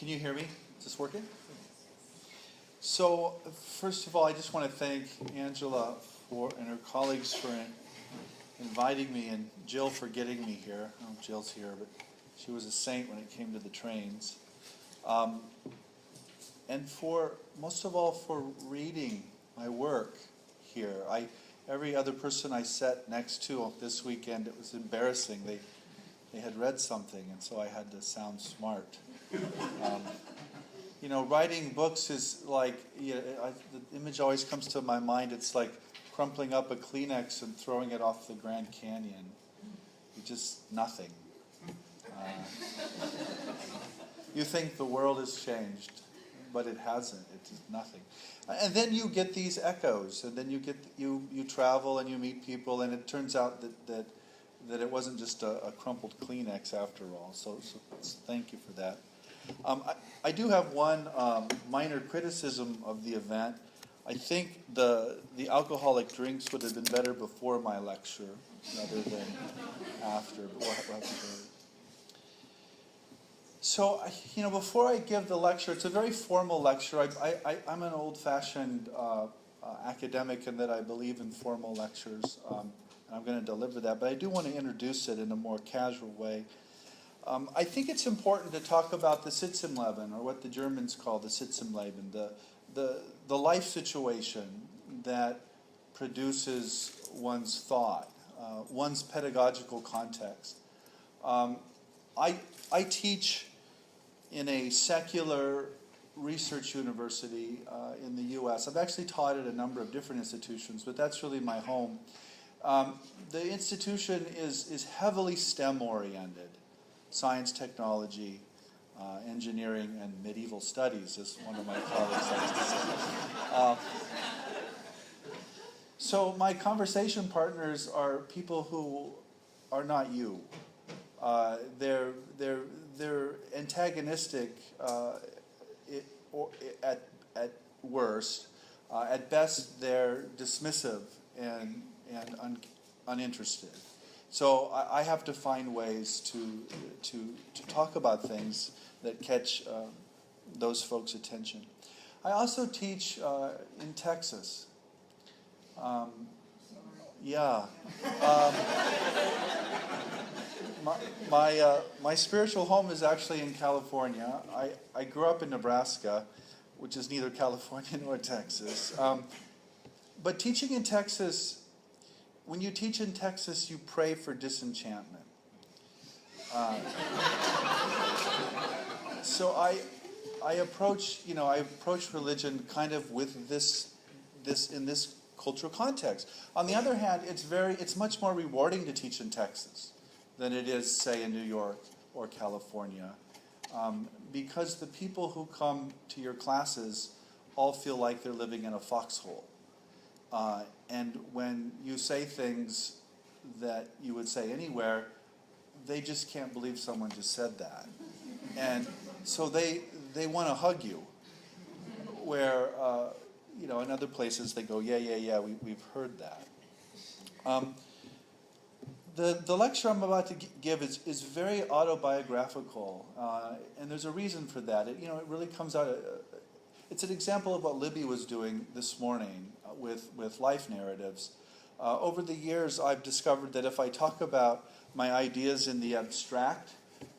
Can you hear me? Is this working? So, first of all, I just want to thank Angela and her colleagues for inviting me, and Jill for getting me here. I don't know if Jill's here, but she was a saint when it came to the trains. And most of all, for reading my work here. Every other person I sat next to this weekend, it was embarrassing. They had read something, and so I had to sound smart. Writing books is like, the image always comes to my mind. It's like crumpling up a Kleenex and throwing it off the Grand Canyon. It's just nothing. You think the world has changed, but it hasn't. It's nothing. And then you get these echoes, and then you travel and you meet people, and it turns out that it wasn't just a crumpled Kleenex after all. So thank you for that. I do have one minor criticism of the event. I think the alcoholic drinks would have been better before my lecture rather than after. But we'll have to do it. So, before I give the lecture, it's a very formal lecture. I'm an old-fashioned academic in that I believe in formal lectures, and I'm going to deliver that. But I do want to introduce it in a more casual way. I think it's important to talk about the Sitzimleben, or what the Germans call the Sitzimleben, the life situation that produces one's thought, one's pedagogical context. I teach in a secular research university in the U.S. I've actually taught at a number of different institutions, but that's really my home. The institution is heavily STEM-oriented: science, technology, engineering, and medieval studies, as one of my colleagues likes to say. So my conversation partners are people who are not you. They're antagonistic at worst. At best, they're dismissive and uninterested. So I have to find ways to talk about things that catch those folks' attention. I also teach in Texas. My spiritual home is actually in California. I grew up in Nebraska, which is neither California nor Texas. But teaching in Texas, when you teach in Texas, you pray for disenchantment. So I approach religion kind of with this in this cultural context. On the other hand, it's much more rewarding to teach in Texas than it is, say, in New York or California, because the people who come to your classes all feel like they're living in a foxhole. And when you say things that you would say anywhere, they just can't believe someone just said that. And so they want to hug you, where, in other places they go, yeah, we've heard that. The lecture I'm about to give is very autobiographical, and there's a reason for that. It really comes out. It's an example of what Libby was doing this morning with life narratives. Over the years, I've discovered that if I talk about my ideas in the abstract,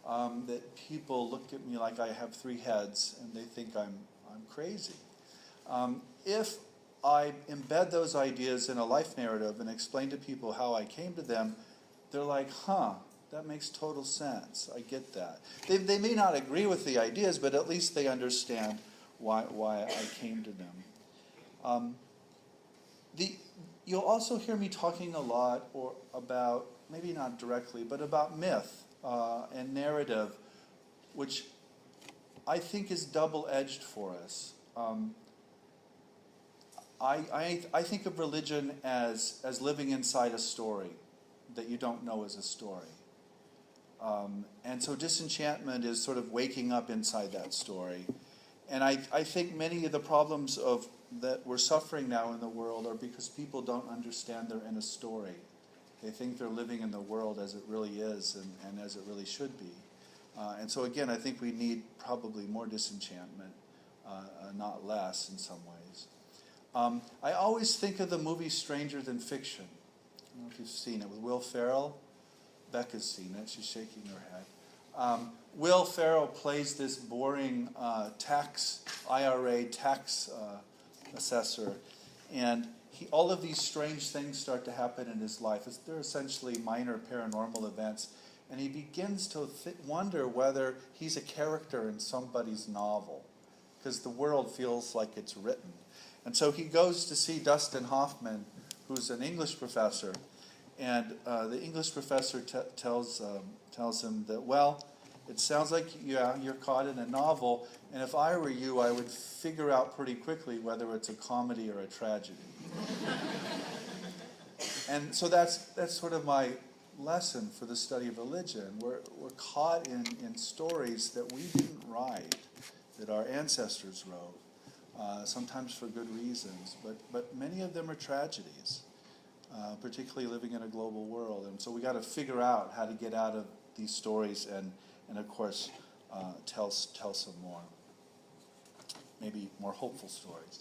that people look at me like I have three heads, and they think I'm crazy. If I embed those ideas in a life narrative and explain to people how I came to them, they're like, that makes total sense. I get that. They may not agree with the ideas, but at least they understand why I came to them. You'll also hear me talking a lot about, maybe not directly, but about myth and narrative, which I think is double-edged for us. I think of religion as living inside a story that you don't know is a story. And so disenchantment is sort of waking up inside that story. And I think many of the problems that we're suffering now in the world are because people don't understand they're in a story. They think they're living in the world as it really is and as it really should be. And so again, I think we need probably more disenchantment, not less in some ways. I always think of the movie Stranger Than Fiction. I don't know if you've seen it, with Will Ferrell. Becca's seen it. She's shaking her head. Will Ferrell plays this boring IRA tax assessor, and all of these strange things start to happen in his life. They're essentially minor paranormal events, and he begins to wonder whether he's a character in somebody's novel, because the world feels like it's written. And so he goes to see Dustin Hoffman, who's an English professor, and the English professor tells him that, well, it sounds like, yeah, you're caught in a novel, and if I were you, I would figure out pretty quickly whether it's a comedy or a tragedy. And so that's sort of my lesson for the study of religion. We're caught in stories that we didn't write, that our ancestors wrote, sometimes for good reasons, but many of them are tragedies, particularly living in a global world. And so we got to figure out how to get out of these stories and of course, tell some more, maybe more hopeful stories.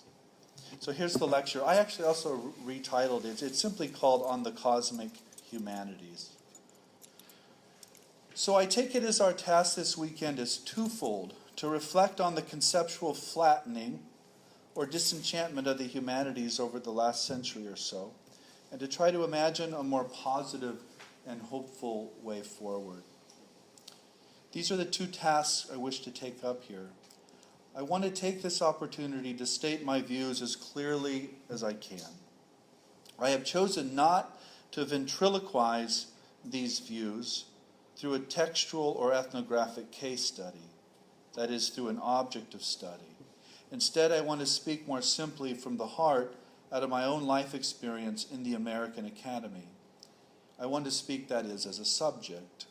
So here's the lecture. I actually also retitled it. It's simply called On the Cosmic Humanities. So I take it as our task this weekend is twofold: to reflect on the conceptual flattening or disenchantment of the humanities over the last century or so, and to try to imagine a more positive and hopeful way forward. These are the two tasks I wish to take up here. I want to take this opportunity to state my views as clearly as I can. I have chosen not to ventriloquize these views through a textual or ethnographic case study, that is, through an object of study. Instead, I want to speak more simply from the heart, out of my own life experience in the American Academy. I want to speak, that is, as a subject.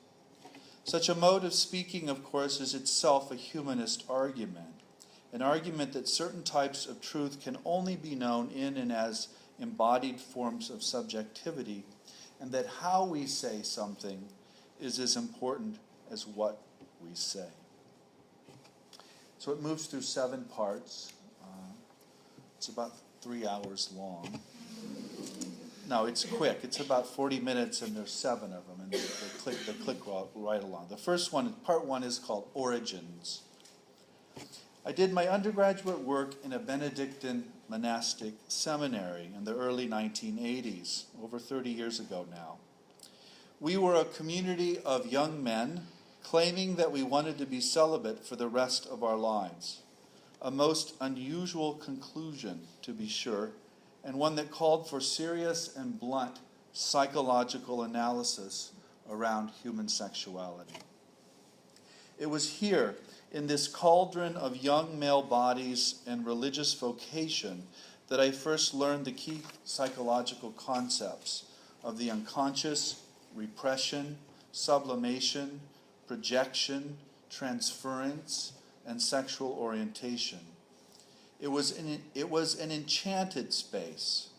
Such a mode of speaking, of course, is itself a humanist argument, an argument that certain types of truth can only be known in and as embodied forms of subjectivity, and that how we say something is as important as what we say. So it moves through 7 parts. It's about 3 hours long. No, it's quick. It's about 40 minutes, and there's 7 of them, and they click right along. The first one, part 1, is called Origins. I did my undergraduate work in a Benedictine monastic seminary in the early 1980s, over 30 years ago now. We were a community of young men claiming that we wanted to be celibate for the rest of our lives. A most unusual conclusion, to be sure, and one that called for serious and blunt psychological analysis around human sexuality. It was here, in this cauldron of young male bodies and religious vocation, that I first learned the key psychological concepts of the unconscious, repression, sublimation, projection, transference, and sexual orientation. It was an enchanted space,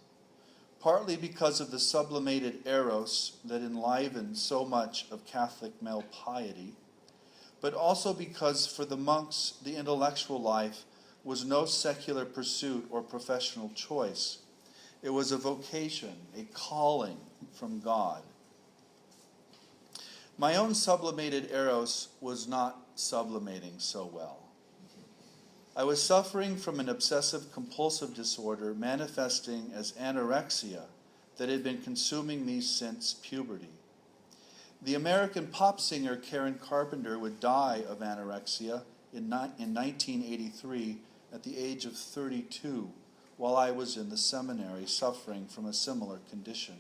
partly because of the sublimated eros that enlivened so much of Catholic male piety, but also because for the monks the intellectual life was no secular pursuit or professional choice. It was a vocation, a calling from God. My own sublimated eros was not sublimating so well. I was suffering from an obsessive-compulsive disorder manifesting as anorexia that had been consuming me since puberty. The American pop singer Karen Carpenter would die of anorexia in 1983 at the age of 32, while I was in the seminary suffering from a similar condition.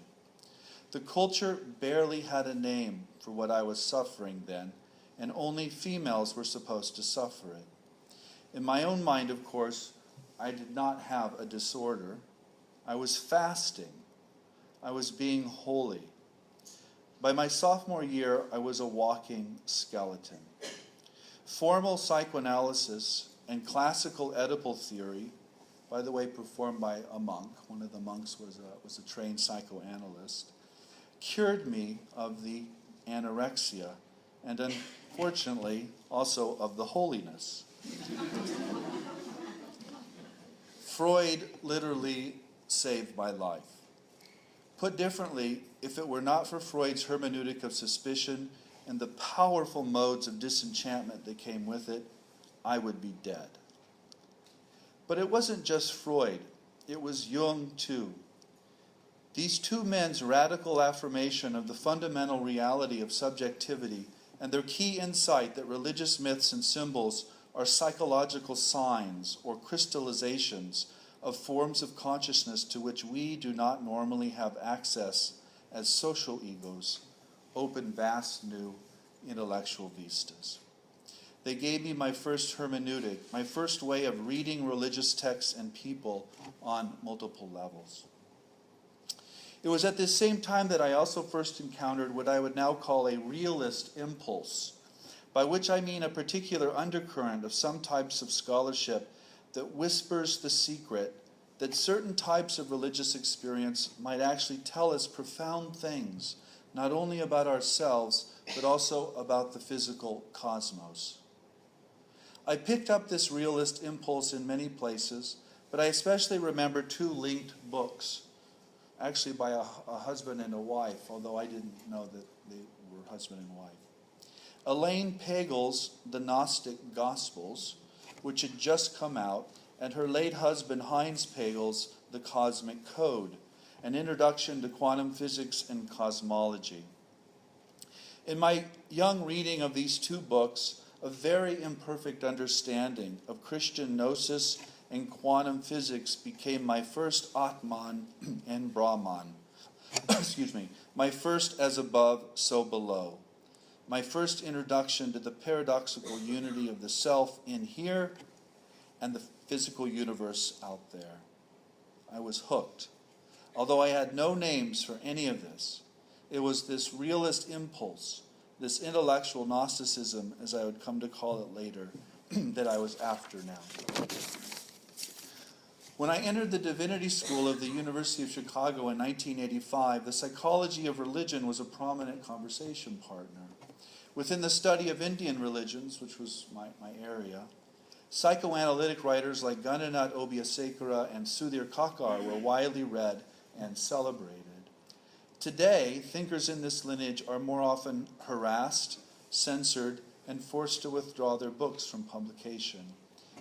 The culture barely had a name for what I was suffering then, and only females were supposed to suffer it. In my own mind, of course, I did not have a disorder. I was fasting. I was being holy. By my sophomore year, I was a walking skeleton. Formal psychoanalysis and classical Oedipal theory, by the way, performed by a monk, one of the monks was a trained psychoanalyst, cured me of the anorexia, and unfortunately, also of the holiness. Freud literally saved my life. Put differently, if it were not for Freud's hermeneutic of suspicion and the powerful modes of disenchantment that came with it, I would be dead. But it wasn't just Freud, it was Jung too. These two men's radical affirmation of the fundamental reality of subjectivity and their key insight that religious myths and symbols are psychological signs or crystallizations of forms of consciousness to which we do not normally have access as social egos, open vast new intellectual vistas. They gave me my first hermeneutic, my first way of reading religious texts and people on multiple levels. It was at this same time that I also first encountered what I would now call a realist impulse, by which I mean a particular undercurrent of some types of scholarship that whispers the secret that certain types of religious experience might actually tell us profound things, not only about ourselves, but also about the physical cosmos. I picked up this realist impulse in many places, but I especially remember two linked books, actually by a husband and a wife, although I didn't know that they were husband and wife. Elaine Pagel's The Gnostic Gospels, which had just come out, and her late husband Heinz Pagel's The Cosmic Code, an introduction to quantum physics and cosmology. In my young reading of these two books, a very imperfect understanding of Christian gnosis and quantum physics became my first Atman and Brahman. Excuse me, my first as above, so below. My first introduction to the paradoxical unity of the self in here and the physical universe out there. I was hooked. Although I had no names for any of this, it was this realist impulse, this intellectual Gnosticism, as I would come to call it later, that I was after now. When I entered the Divinity School of the University of Chicago in 1985, the psychology of religion was a prominent conversation partner. Within the study of Indian religions, which was my area, psychoanalytic writers like Gananath Obiasekara and Sudhir Kakar were widely read and celebrated. Today, thinkers in this lineage are more often harassed, censored, and forced to withdraw their books from publication,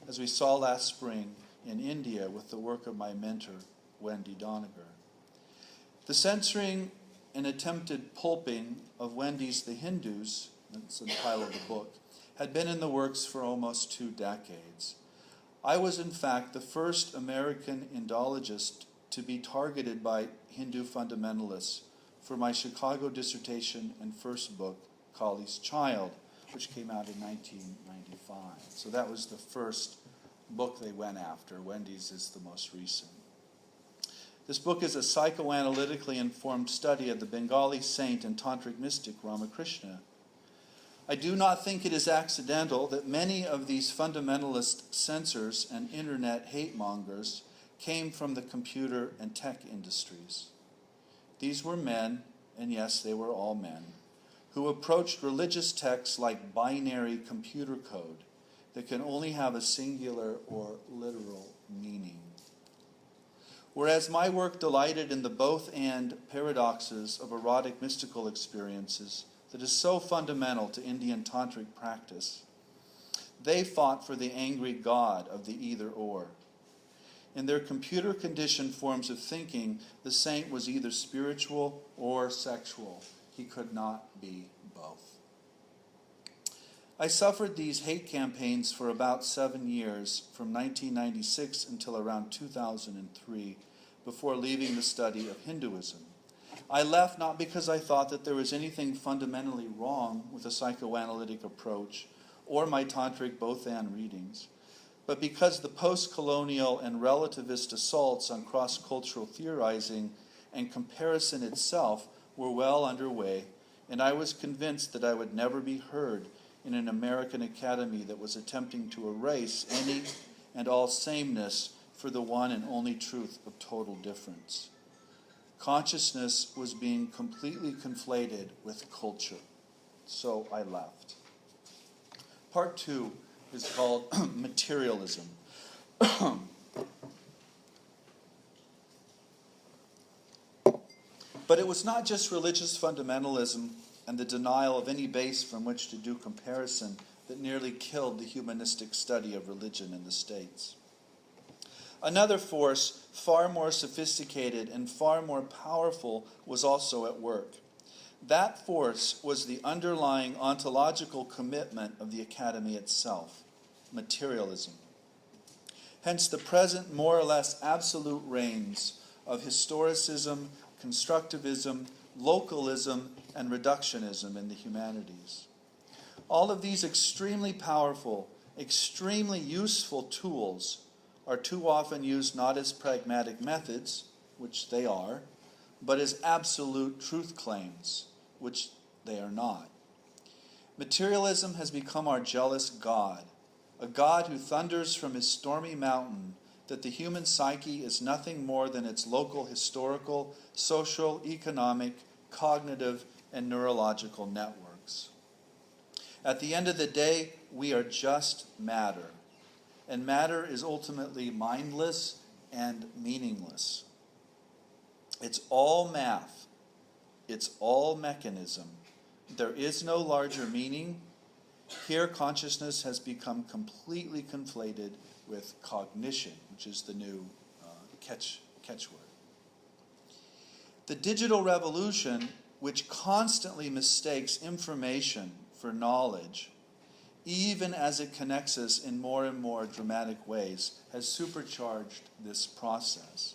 as we saw last spring in India with the work of my mentor, Wendy Doniger. The censoring and attempted pulping of Wendy's The Hindus, that's the title of the book, had been in the works for almost 2 decades. I was, in fact, the first American Indologist to be targeted by Hindu fundamentalists for my Chicago dissertation and first book, Kali's Child, which came out in 1995. So that was the first book they went after. Wendy's is the most recent. This book is a psychoanalytically informed study of the Bengali saint and tantric mystic Ramakrishna. I do not think it is accidental that many of these fundamentalist censors and internet hate mongers came from the computer and tech industries. These were men, and yes, they were all men, who approached religious texts like binary computer code that can only have a singular or literal meaning. Whereas my work delighted in the both-and paradoxes of erotic mystical experiences that is so fundamental to Indian tantric practice, they fought for the angry god of the either-or. In their computer-conditioned forms of thinking, the saint was either spiritual or sexual. He could not be both. I suffered these hate campaigns for about 7 years, from 1996 until around 2003, before leaving the study of Hinduism. I left not because I thought that there was anything fundamentally wrong with a psychoanalytic approach or my tantric both-and readings, but because the post-colonial and relativist assaults on cross-cultural theorizing and comparison itself were well underway, and I was convinced that I would never be heard in an American academy that was attempting to erase any and all sameness for the one and only truth of total difference. Consciousness was being completely conflated with culture, so I left. Part 2 is called materialism. But it was not just religious fundamentalism and the denial of any base from which to do comparison that nearly killed the humanistic study of religion in the States. Another force, far more sophisticated and far more powerful, was also at work. That force was the underlying ontological commitment of the Academy itself, materialism. Hence the present more or less absolute reigns of historicism, constructivism, localism, and reductionism in the humanities. All of these extremely powerful, extremely useful tools are too often used not as pragmatic methods, which they are, but as absolute truth claims, which they are not. Materialism has become our jealous God, a God who thunders from his stormy mountain that the human psyche is nothing more than its local historical, social, economic, cognitive, and neurological networks. At the end of the day, we are just matter, and matter is ultimately mindless and meaningless. It's all math. It's all mechanism. There is no larger meaning. Here, consciousness has become completely conflated with cognition, which is the new catchword. The digital revolution, which constantly mistakes information for knowledge, even as it connects us in more and more dramatic ways, has supercharged this process.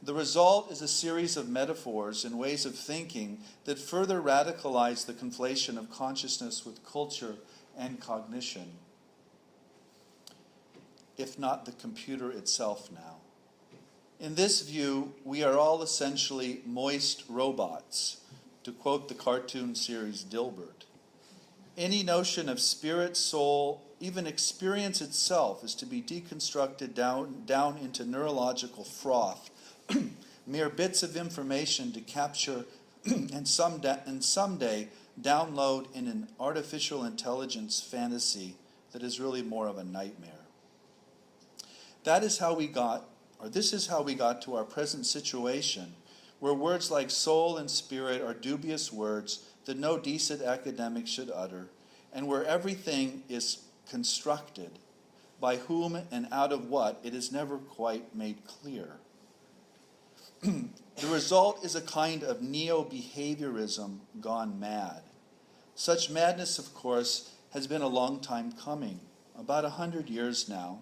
The result is a series of metaphors and ways of thinking that further radicalize the conflation of consciousness with culture and cognition, if not the computer itself now. In this view, we are all essentially moist robots, to quote the cartoon series Dilbert. Any notion of spirit, soul, even experience itself is to be deconstructed down into neurological froth, mere bits of information to capture and someday download in an artificial intelligence fantasy that is really more of a nightmare. This is how we got to our present situation, where words like soul and spirit are dubious words that no decent academic should utter, and where everything is constructed, by whom and out of what it is never quite made clear. The result is a kind of neo-behaviorism gone mad. Such madness, of course, has been a long time coming, about 100 years now.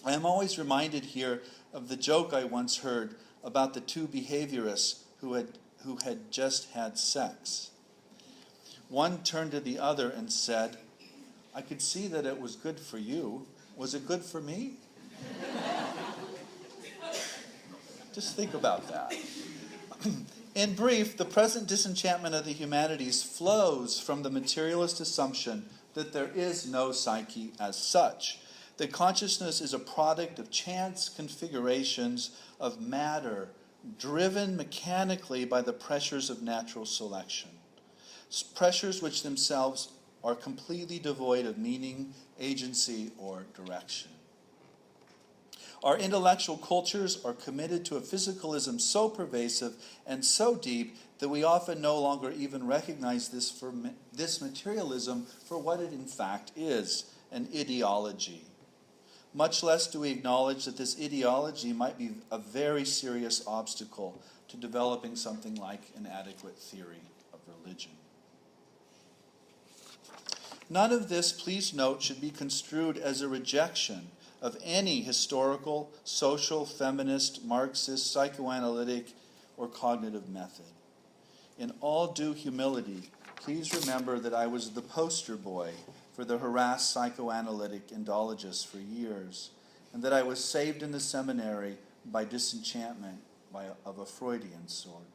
I am always reminded here of the joke I once heard about the two behaviorists who had just had sex. One turned to the other and said, "I could see that it was good for you. Was it good for me?" Just think about that. In brief, the present disenchantment of the humanities flows from the materialist assumption that there is no psyche as such, that consciousness is a product of chance configurations of matter driven mechanically by the pressures of natural selection, pressures which themselves are completely devoid of meaning, agency, or direction. Our intellectual cultures are committed to a physicalism so pervasive and so deep that we often no longer even recognize this materialism for what it in fact is, an ideology. Much less do we acknowledge that this ideology might be a very serious obstacle to developing something like an adequate theory of religion. None of this, please note, should be construed as a rejection of any historical, social, feminist, Marxist, psychoanalytic, or cognitive method. In all due humility, please remember that I was the poster boy for the harassed psychoanalytic indologists for years, and that I was saved in the seminary by disenchantment of a Freudian sort.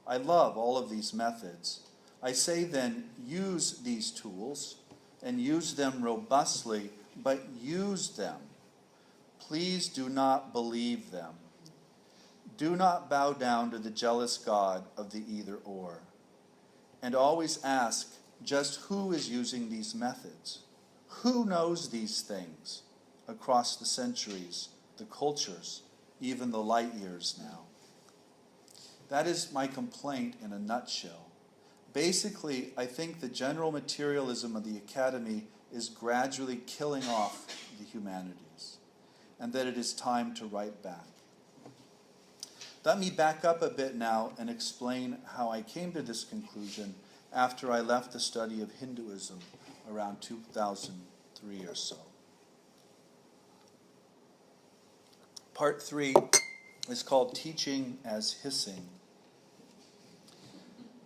I love all of these methods. I say then, use these tools, and use them robustly, but use them. Please do not believe them. Do not bow down to the jealous God of the either-or. And always ask just who is using these methods. Who knows these things across the centuries, the cultures, even the light years now? That is my complaint in a nutshell. Basically, I think the general materialism of the Academy is gradually killing off the humanities, and that it is time to write back. Let me back up a bit now and explain how I came to this conclusion after I left the study of Hinduism around 2003 or so. Part 3 is called Teaching as Hissing.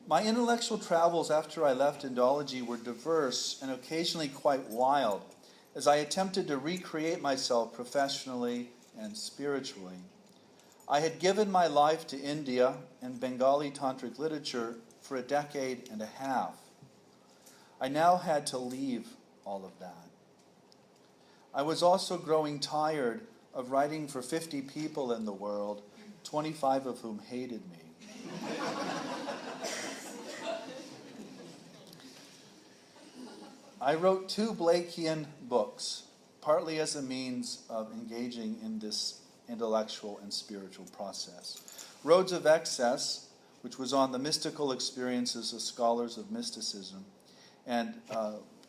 My intellectual travels after I left Indology were diverse and occasionally quite wild, as I attempted to recreate myself professionally and spiritually. I had given my life to India and Bengali tantric literature for a decade and a half. I now had to leave all of that. I was also growing tired of writing for 50 people in the world, 25 of whom hated me. I wrote 2 Blakean books, partly as a means of engaging in this intellectual and spiritual process. Roads of Excess, which was on the mystical experiences of scholars of mysticism, and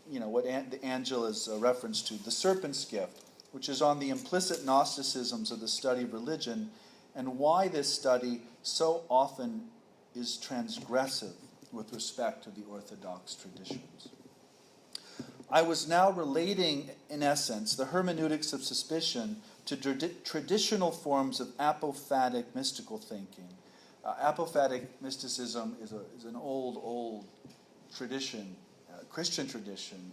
what Angela's reference to, The Serpent's Gift, which is on the implicit Gnosticisms of the study of religion, and why this study so often is transgressive with respect to the Orthodox traditions. I was now relating, in essence, the hermeneutics of suspicion to traditional forms of apophatic mystical thinking. Apophatic mysticism is an old tradition, Christian tradition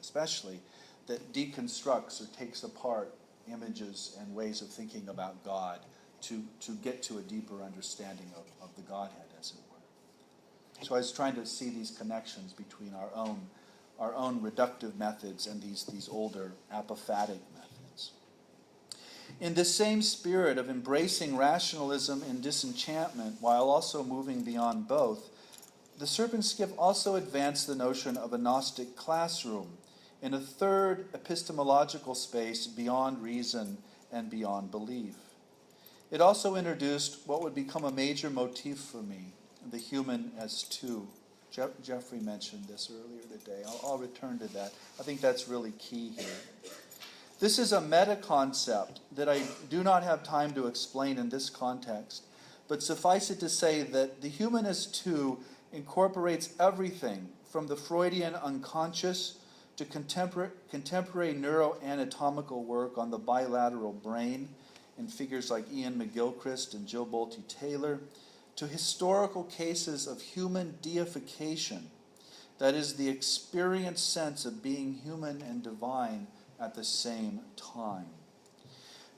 especially, that deconstructs or takes apart images and ways of thinking about God to get to a deeper understanding of the Godhead, as it were. So I was trying to see these connections between our own reductive methods and these older apophatic methods. In this same spirit of embracing rationalism and disenchantment while also moving beyond both, the Serpent's Gift also advanced the notion of a Gnostic classroom in a third epistemological space beyond reason and beyond belief. It also introduced what would become a major motif for me, the human as two. Jeffrey mentioned this earlier today. I'll return to that. I think that's really key here. This is a meta-concept that I do not have time to explain in this context, but suffice it to say that the human as two incorporates everything from the Freudian unconscious to contemporary neuroanatomical work on the bilateral brain in figures like Ian McGilchrist and Jill Bolte Taylor, to historical cases of human deification, that is, the experienced sense of being human and divine at the same time.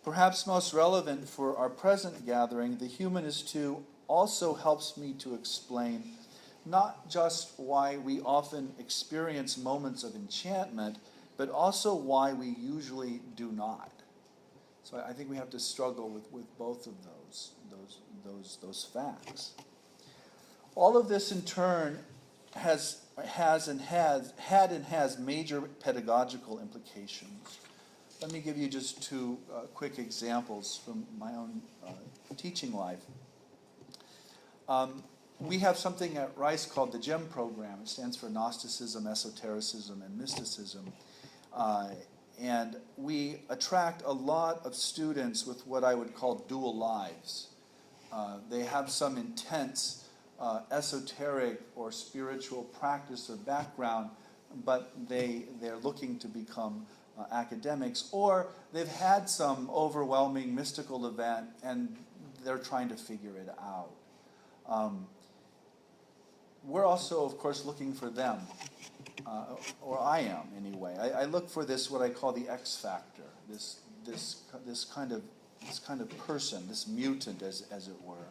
Perhaps most relevant for our present gathering, the human as two also helps me to explain not just why we often experience moments of enchantment, but also why we usually do not. So I think we have to struggle with both of those facts. All of this in turn has major pedagogical implications. Let me give you just 2 quick examples from my own teaching life. We have something at Rice called the GEM program. It stands for Gnosticism, Esotericism, and Mysticism. And we attract a lot of students with what I would call dual lives. They have some intense esoteric or spiritual practice or background, but they're looking to become academics, or they've had some overwhelming mystical event and they're trying to figure it out. We're also, of course, looking for them, or I am anyway. I look for this, what I call the X factor, this kind of person, this mutant, as it were.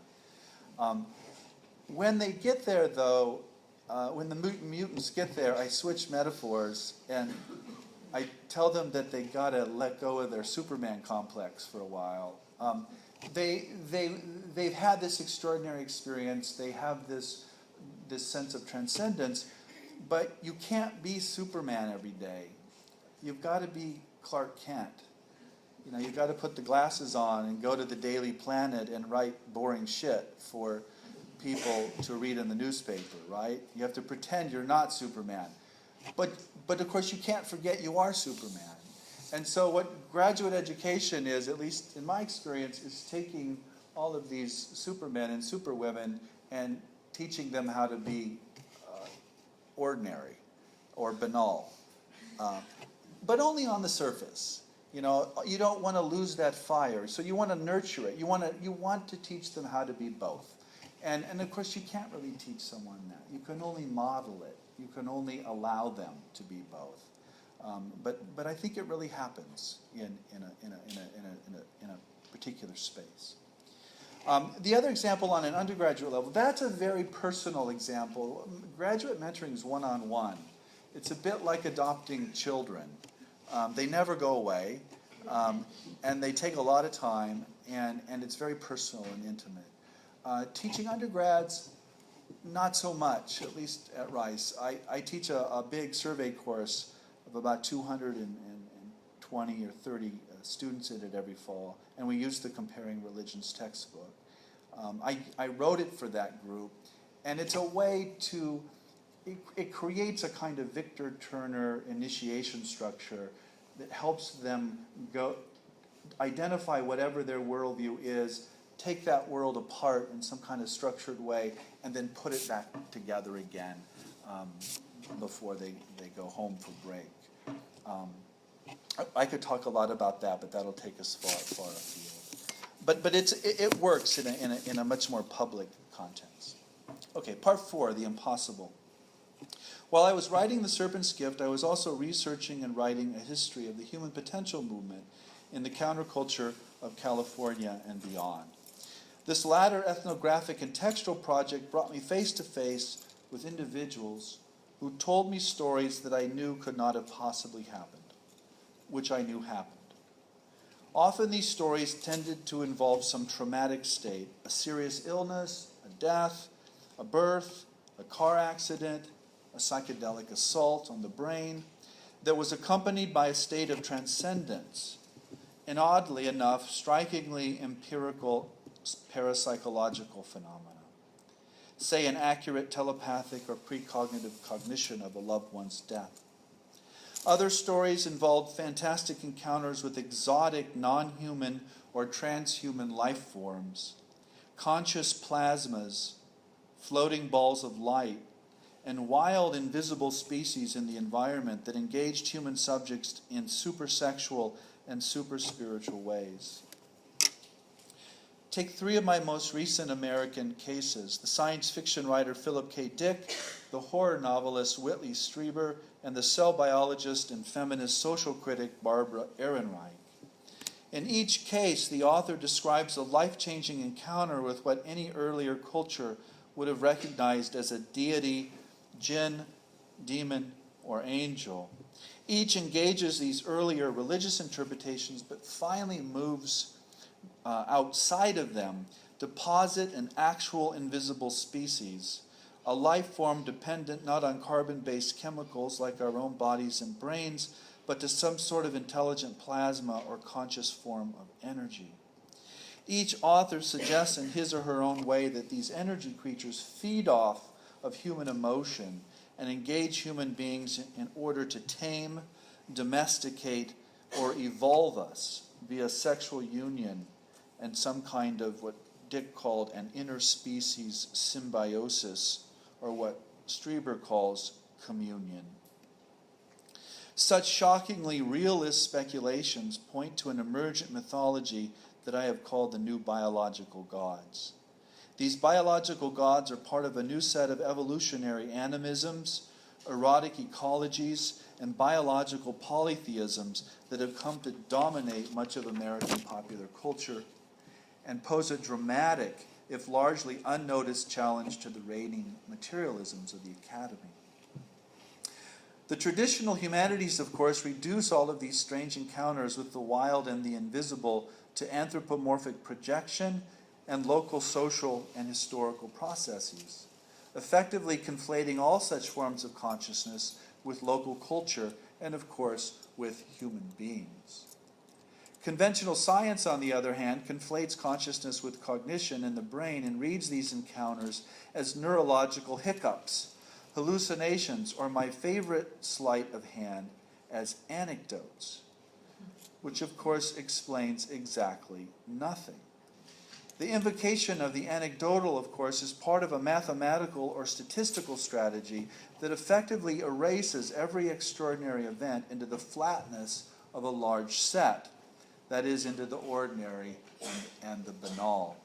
When they get there, though, when the mutants get there, I switch metaphors and I tell them that they gotta let go of their Superman complex for a while. They've had this extraordinary experience. They have this sense of transcendence, but you can't be Superman every day. you've got to be Clark Kent. You know, you've got to put the glasses on and go to the Daily Planet and write boring shit for people to read in the newspaper, right? You have to pretend you're not Superman. But of course you can't forget you are Superman. And so what graduate education is, at least in my experience, is taking all of these supermen and superwomen and teaching them how to be ordinary or banal. But only on the surface. You know, you don't want to lose that fire, so you want to nurture it. You want to teach them how to be both. And of course you can't really teach someone that. You can only model it. You can only allow them to be both. But I think it really happens in a particular space. The other example on an undergraduate level, that's a very personal example. Graduate mentoring is one-on-one. It's a bit like adopting children. They never go away, and they take a lot of time, and it's very personal and intimate. Teaching undergrads, not so much, at least at Rice. I teach a big survey course of about 220 or 30 students in it every fall, and we use the Comparing Religions textbook. I wrote it for that group, and it's a way to, it creates a kind of Victor Turner initiation structure that helps them go identify whatever their worldview is, take that world apart in some kind of structured way, and then put it back together again before they go home for break. I could talk a lot about that, but that'll take us far afield. But it works in a much more public context. Okay, part 4, the impossible. While I was writing The Serpent's Gift, I was also researching and writing a history of the human potential movement in the counterculture of California and beyond. This latter ethnographic and textual project brought me face to face with individuals who told me stories that I knew could not have possibly happened, which I knew happened. Often these stories tended to involve some traumatic state, a serious illness, a death, a birth, a car accident, a psychedelic assault on the brain that was accompanied by a state of transcendence, and oddly enough, strikingly empirical parapsychological phenomena. Say an accurate telepathic or precognitive cognition of a loved one's death. Other stories involved fantastic encounters with exotic, non-human or transhuman life forms, conscious plasmas, floating balls of light, and wild invisible species in the environment that engaged human subjects in supersexual and super-spiritual ways. Take 3 of my most recent American cases: the science fiction writer Philip K. Dick, the horror novelist Whitley Strieber, and the cell biologist and feminist social critic Barbara Ehrenreich. In each case, the author describes a life-changing encounter with what any earlier culture would have recognized as a deity, jinn, demon, or angel. Each engages these earlier religious interpretations, but finally moves outside of them to posit an actual invisible species, a life form dependent not on carbon-based chemicals like our own bodies and brains, but to some sort of intelligent plasma or conscious form of energy. Each author suggests in his or her own way that these energy creatures feed off of human emotion and engage human beings in order to tame, domesticate, or evolve us via sexual union and some kind of what Dick called an interspecies symbiosis, or what Strieber calls communion. Such shockingly realist speculations point to an emergent mythology that I have called the new biological gods. These biological gods are part of a new set of evolutionary animisms, erotic ecologies, and biological polytheisms that have come to dominate much of American popular culture and pose a dramatic, if largely unnoticed, challenge to the reigning materialisms of the Academy. The traditional humanities, of course, reduce all of these strange encounters with the wild and the invisible to anthropomorphic projection and local social and historical processes, effectively conflating all such forms of consciousness with local culture and of course with human beings. Conventional science, on the other hand, conflates consciousness with cognition in the brain and reads these encounters as neurological hiccups, hallucinations, or my favorite sleight of hand, as anecdotes, which of course explains exactly nothing. The invocation of the anecdotal, of course, is part of a mathematical or statistical strategy that effectively erases every extraordinary event into the flatness of a large set, that is, into the ordinary and the banal.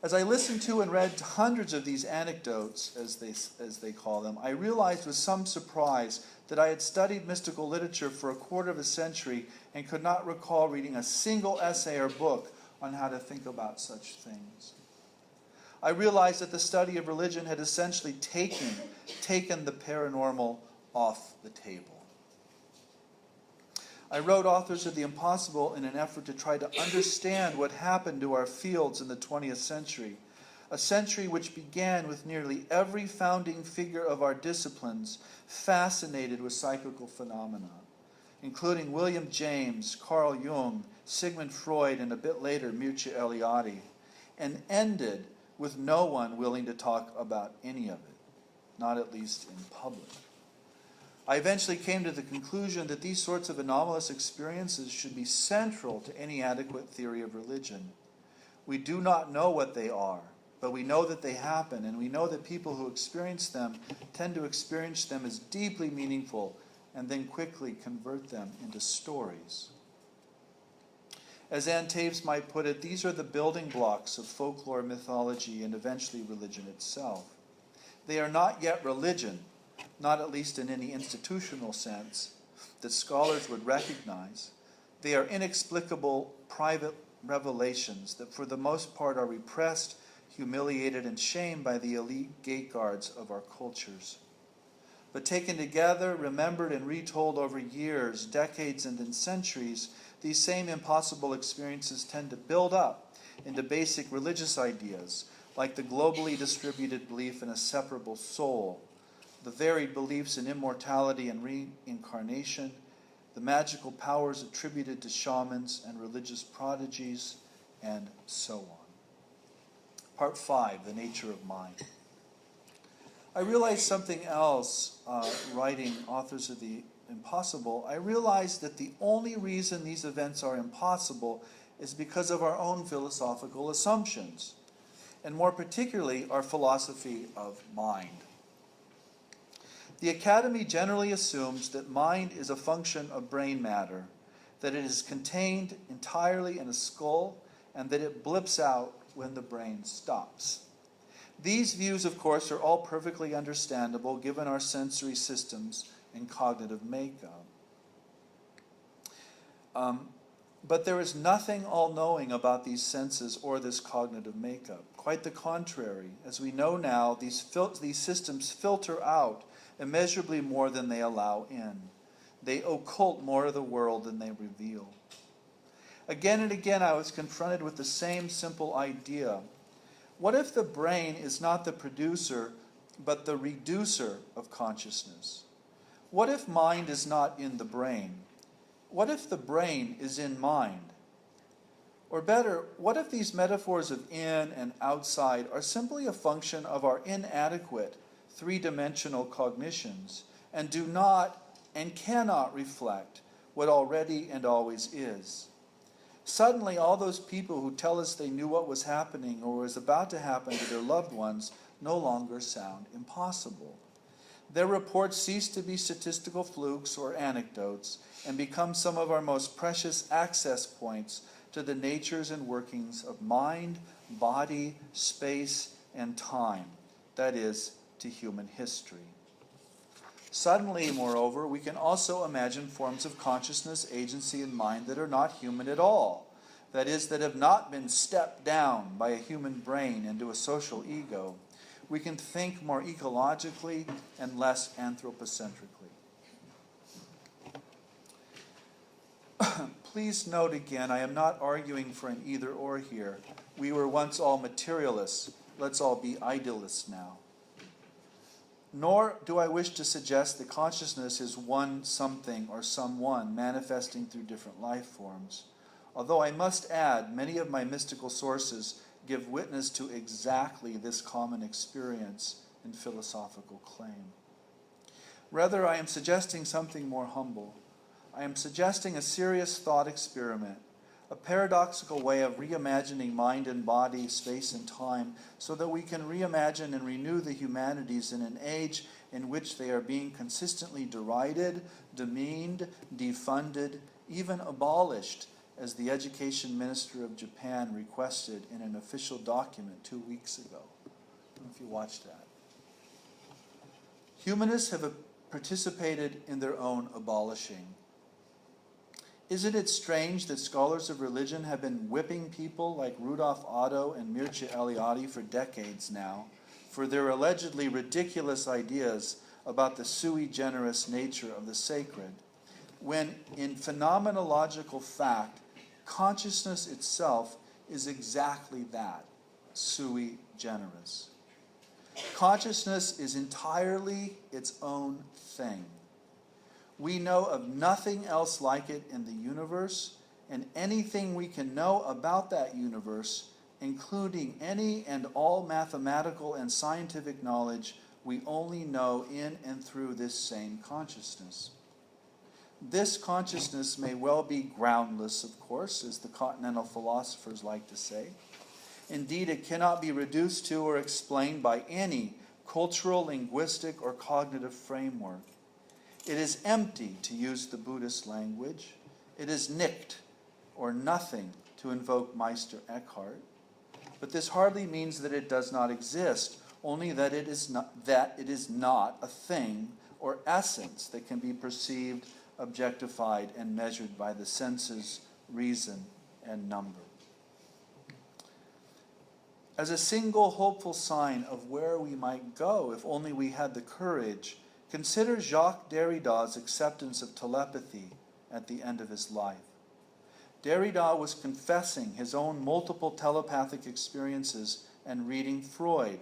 As I listened to and read hundreds of these anecdotes, as they call them, I realized with some surprise that I had studied mystical literature for a quarter of a century and could not recall reading a single essay or book on how to think about such things. I realized that the study of religion had essentially taken the paranormal off the table. I wrote Authors of the Impossible in an effort to try to understand what happened to our fields in the 20th century, a century which began with nearly every founding figure of our disciplines fascinated with psychical phenomena, including William James, Carl Jung, Sigmund Freud, and a bit later Mircea Eliade, and ended with no one willing to talk about any of it, not at least in public. I eventually came to the conclusion that these sorts of anomalous experiences should be central to any adequate theory of religion. We do not know what they are, but we know that they happen, and we know that people who experience them tend to experience them as deeply meaningful and then quickly convert them into stories. As Ann Taves might put it, these are the building blocks of folklore, mythology, and eventually religion itself. They are not yet religion, not at least in any institutional sense that scholars would recognize. They are inexplicable private revelations that for the most part are repressed, humiliated, and shamed by the elite gate guards of our cultures. But taken together, remembered, and retold over years, decades, and then centuries, these same impossible experiences tend to build up into basic religious ideas, like the globally distributed belief in a separable soul, the varied beliefs in immortality and reincarnation, the magical powers attributed to shamans and religious prodigies, and so on. Part 5, the nature of mind. I realized something else writing Authors of the Impossible. I realized that the only reason these events are impossible is because of our own philosophical assumptions, and more particularly our philosophy of mind. The Academy generally assumes that mind is a function of brain matter, that it is contained entirely in a skull, and that it blips out when the brain stops. These views, of course, are all perfectly understandable given our sensory systems and cognitive makeup. But there is nothing all-knowing about these senses or this cognitive makeup. Quite the contrary. As we know now, these systems filter out immeasurably more than they allow in. They occult more of the world than they reveal. Again and again I was confronted with the same simple idea. What if the brain is not the producer, but the reducer of consciousness? What if mind is not in the brain? What if the brain is in mind? Or better, what if these metaphors of in and outside are simply a function of our inadequate three-dimensional cognitions and do not and cannot reflect what already and always is? Suddenly, all those people who tell us they knew what was happening or was about to happen to their loved ones no longer sound impossible. Their reports cease to be statistical flukes or anecdotes and become some of our most precious access points to the natures and workings of mind, body, space, and time, that is, to human history. Suddenly, moreover, we can also imagine forms of consciousness, agency, and mind that are not human at all, that is, that have not been stepped down by a human brain into a social ego. We can think more ecologically and less anthropocentrically. Please note again, I am not arguing for an either-or here. We were once all materialists. Let's all be idealists now. Nor do I wish to suggest that consciousness is one something or someone manifesting through different life forms. Although I must add, many of my mystical sources give witness to exactly this common experience and philosophical claim. Rather, I am suggesting something more humble. I am suggesting a serious thought experiment, a paradoxical way of reimagining mind and body, space and time, so that we can reimagine and renew the humanities in an age in which they are being consistently derided, demeaned, defunded, even abolished, as the Education Minister of Japan requested in an official document 2 weeks ago. I don't know if you watched that. Humanists have participated in their own abolishing. Isn't it strange that scholars of religion have been whipping people like Rudolf Otto and Mircea Eliade for decades now for their allegedly ridiculous ideas about the sui generis nature of the sacred, when in phenomenological fact, consciousness itself is exactly that, sui generis. Consciousness is entirely its own thing. We know of nothing else like it in the universe, and anything we can know about that universe, including any and all mathematical and scientific knowledge, we only know in and through this same consciousness. This consciousness may well be groundless, of course, as the continental philosophers like to say. Indeed, it cannot be reduced to or explained by any cultural, linguistic, or cognitive framework. It is empty, to use the Buddhist language. It is nicked, or nothing, to invoke Meister Eckhart. But this hardly means that it does not exist, only that it is not a thing or essence that can be perceived, objectified, and measured by the senses, reason, and number. As a single hopeful sign of where we might go if only we had the courage, consider Jacques Derrida's acceptance of telepathy at the end of his life. Derrida was confessing his own multiple telepathic experiences and reading Freud,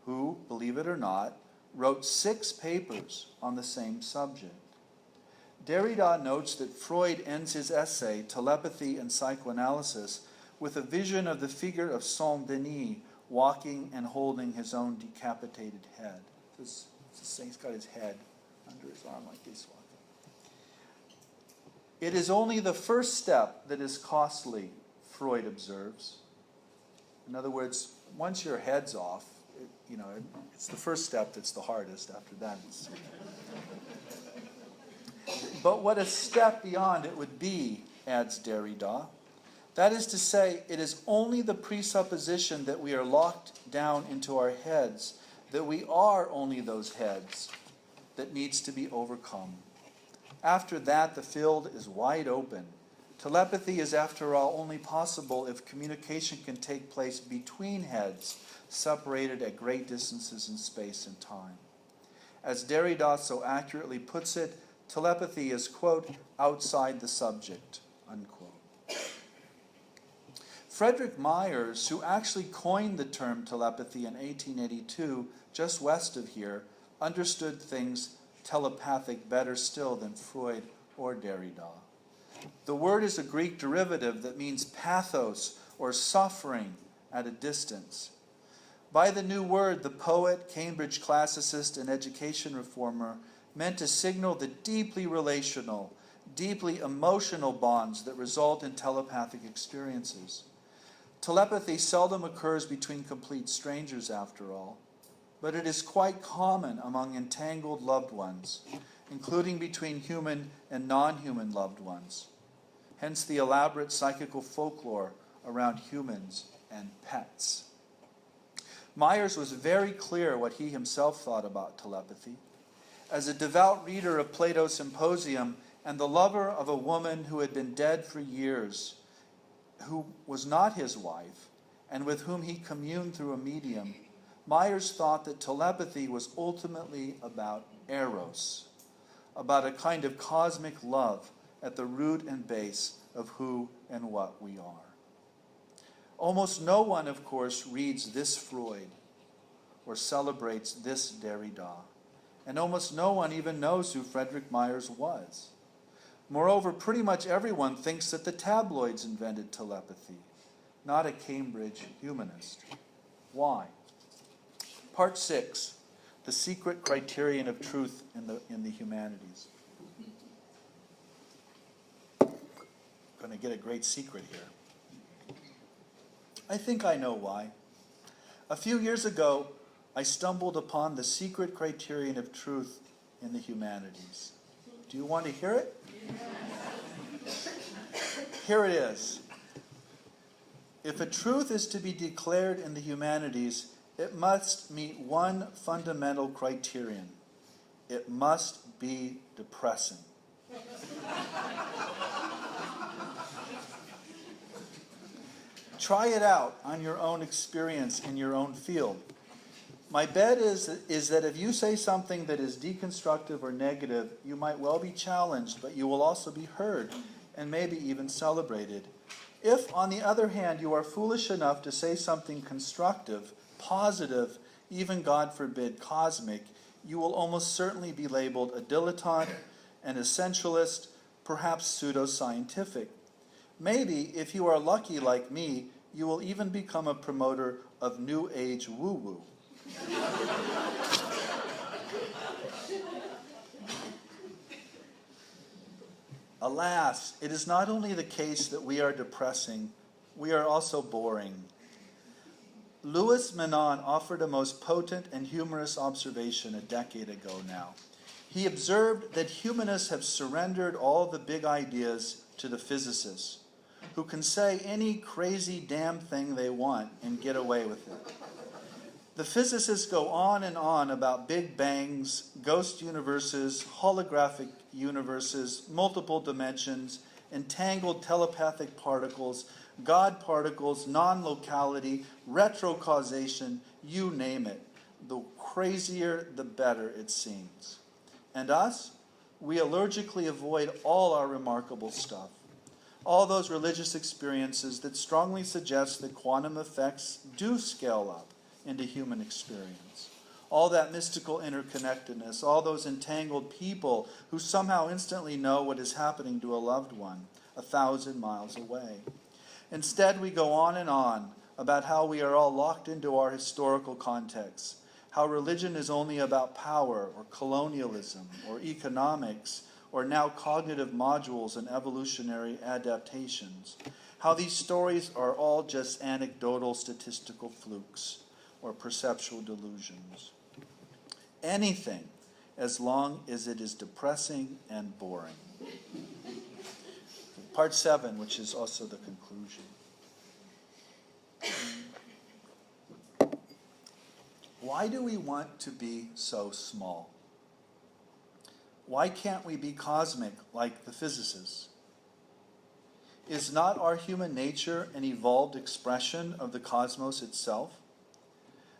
who, believe it or not, wrote 6 papers on the same subject. Derrida notes that Freud ends his essay, Telepathy and Psychoanalysis, with a vision of the figure of Saint Denis walking and holding his own decapitated head. He's got his head under his arm like this one. It is only the first step that is costly, Freud observes. In other words, once your head's off, it's the first step that's the hardest. After that, But what a step beyond it would be, adds Derrida. That is to say, it is only the presupposition that we are locked down into our heads, that we are only those heads, that needs to be overcome. After that, the field is wide open. Telepathy is, after all, only possible if communication can take place between heads, separated at great distances in space and time. As Derrida so accurately puts it, telepathy is, quote, outside the subject, unquote. Frederick Myers, who actually coined the term telepathy in 1882, just west of here, understood things telepathic better still than Freud or Derrida. The word is a Greek derivative that means pathos or suffering at a distance. By the new word, the poet, Cambridge classicist, and education reformer meant to signal the deeply relational, deeply emotional bonds that result in telepathic experiences. Telepathy seldom occurs between complete strangers, after all, but it is quite common among entangled loved ones, including between human and non-human loved ones. Hence the elaborate psychical folklore around humans and pets. Myers was very clear what he himself thought about telepathy. As a devout reader of Plato's Symposium and the lover of a woman who had been dead for years, who was not his wife, and with whom he communed through a medium, Myers thought that telepathy was ultimately about eros, about a kind of cosmic love at the root and base of who and what we are. Almost no one, of course, reads this Freud or celebrates this Derrida. and almost no one even knows who Frederick Myers was. Moreover, pretty much everyone thinks that the tabloids invented telepathy, not a Cambridge humanist. Why? Part 6, the secret criterion of truth in the humanities. Going to get a great secret here. I think I know why. A few years ago, I stumbled upon the secret criterion of truth in the humanities. Do you want to hear it? Here it is. If a truth is to be declared in the humanities, it must meet one fundamental criterion. It must be depressing. Try it out on your own experience in your own field. My bet is that if you say something that is deconstructive or negative, you might well be challenged, but you will also be heard and maybe even celebrated. If, on the other hand, you are foolish enough to say something constructive, positive, even, God forbid, cosmic, you will almost certainly be labeled a dilettante, an essentialist, perhaps pseudoscientific. Maybe, if you are lucky like me, you will even become a promoter of New Age woo-woo. Alas, it is not only the case that we are depressing, we are also boring. Louis Menon offered a most potent and humorous observation a decade ago now. He observed that humanists have surrendered all the big ideas to the physicists, who can say any crazy damn thing they want and get away with it. The physicists go on and on about big bangs, ghost universes, holographic universes, multiple dimensions, entangled telepathic particles, God particles, non-locality, retrocausation, you name it. The crazier, the better, it seems. And us? We allergically avoid all our remarkable stuff. All those religious experiences that strongly suggest that quantum effects do scale up into human experience. All that mystical interconnectedness, all those entangled people who somehow instantly know what is happening to a loved one 1,000 miles away. Instead, we go on and on about how we are all locked into our historical context, how religion is only about power or colonialism or economics or now cognitive modules and evolutionary adaptations, how these stories are all just anecdotal statistical flukes or perceptual delusions. Anything, as long as it is depressing and boring. Part 7, which is also the conclusion. Why do we want to be so small? Why can't we be cosmic like the physicists? Is not our human nature an evolved expression of the cosmos itself?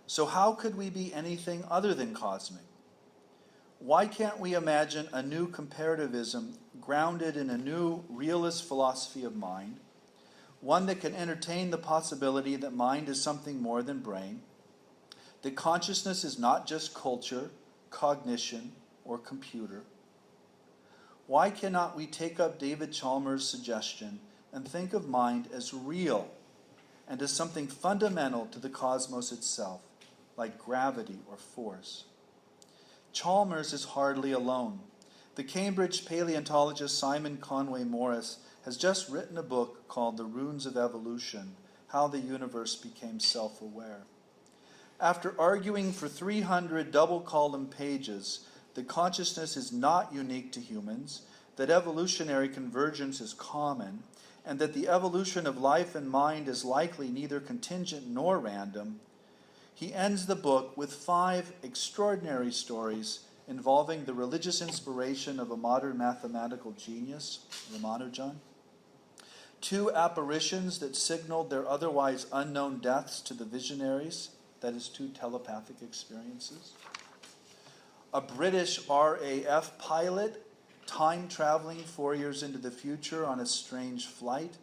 So how could we be anything other than cosmic? Why can't we imagine a new comparativism grounded in a new realist philosophy of mind, one that can entertain the possibility that mind is something more than brain, that consciousness is not just culture, cognition, or computer? Why cannot we take up David Chalmers' suggestion and think of mind as real and as something fundamental to the cosmos itself, like gravity or force? Chalmers is hardly alone. The Cambridge paleontologist Simon Conway Morris has just written a book called The Runes of Evolution, How the Universe Became Self-Aware. After arguing for 300 double-column pages that consciousness is not unique to humans, that evolutionary convergence is common, and that the evolution of life and mind is likely neither contingent nor random, he ends the book with 5 extraordinary stories involving the religious inspiration of a modern mathematical genius, Ramanujan, 2 apparitions that signaled their otherwise unknown deaths to the visionaries, that is, 2 telepathic experiences, a British RAF pilot time-traveling 4 years into the future on a strange flight,